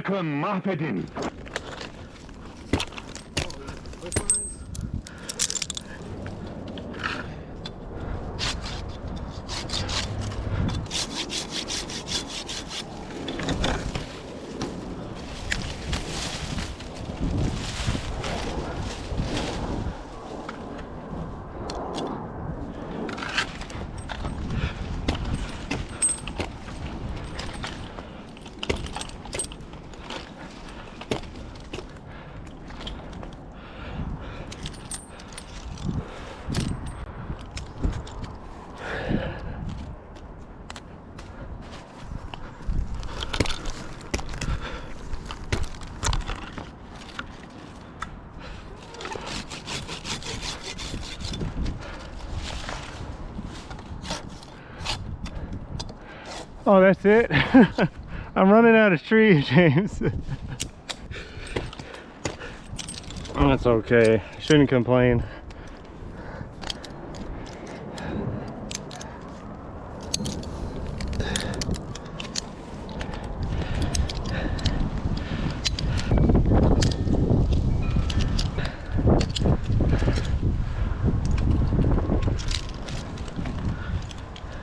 Sakın mahvedin. Oh, that's it? I'm running out of trees, James. That's okay. Shouldn't complain.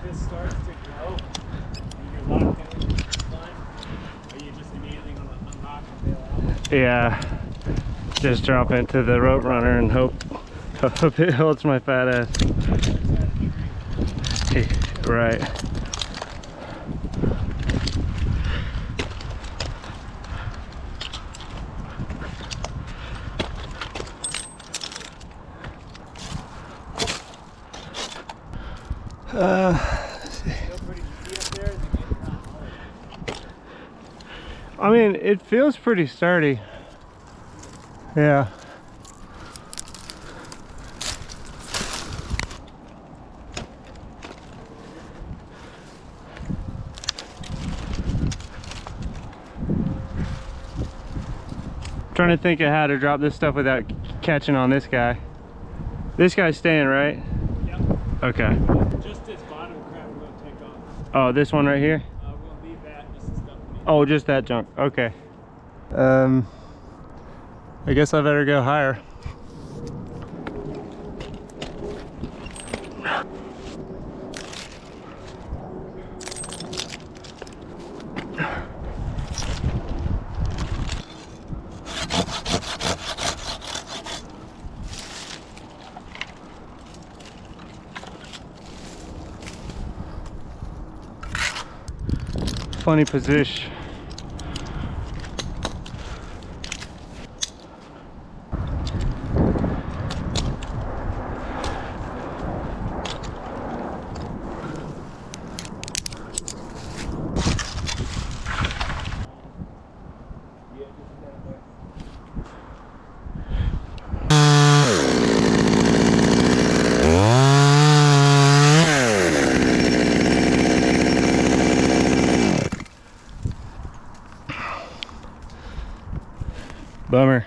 This starts to grow, and you're locked in with the climb, or you just immediately gonna unlock and bail out. Yeah. Just drop into the rope runner and hope it holds my fat ass. Right. I mean, it feels pretty sturdy. Yeah. Trying to think of how to drop this stuff without catching on this guy. This guy's staying, right? Yep. Okay. Just this bottom crab we're gonna take off. Oh, this one right here? We're gonna leave that, this is stuff. Oh, just that junk. Okay. I guess I better go higher. Funny position. Bummer.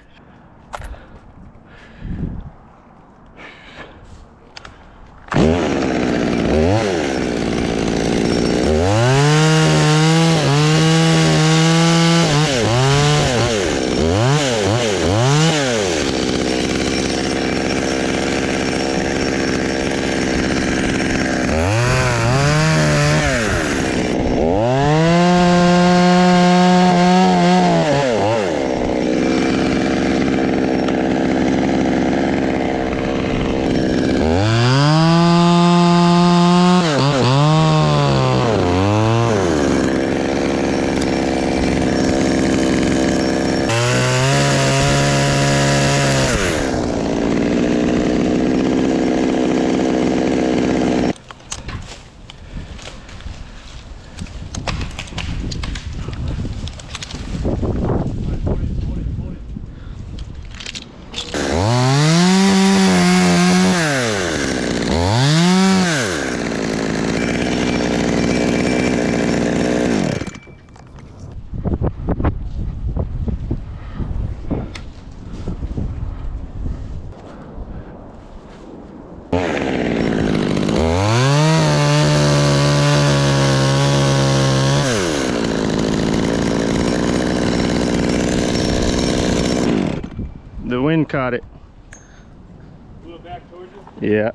The wind caught it. Blew it back towards you? Yeah.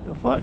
The fuck?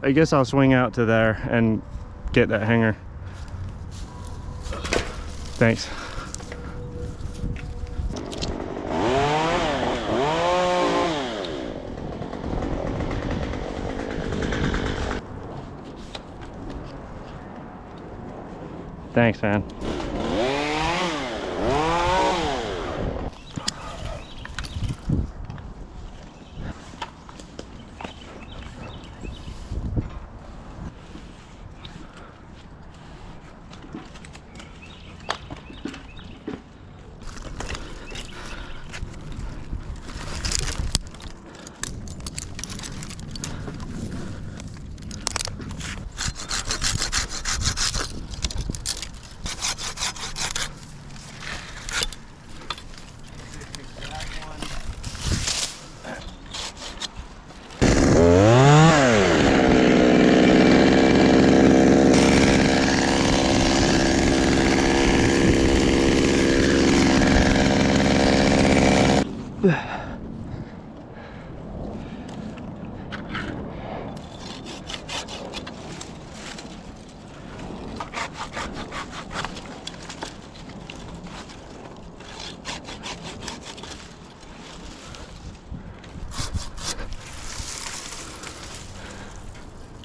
I guess I'll swing out to there and get that hanger. Thanks. Thanks, man.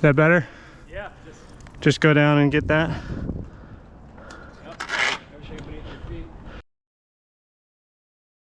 That better? Yeah, Just go down and get that.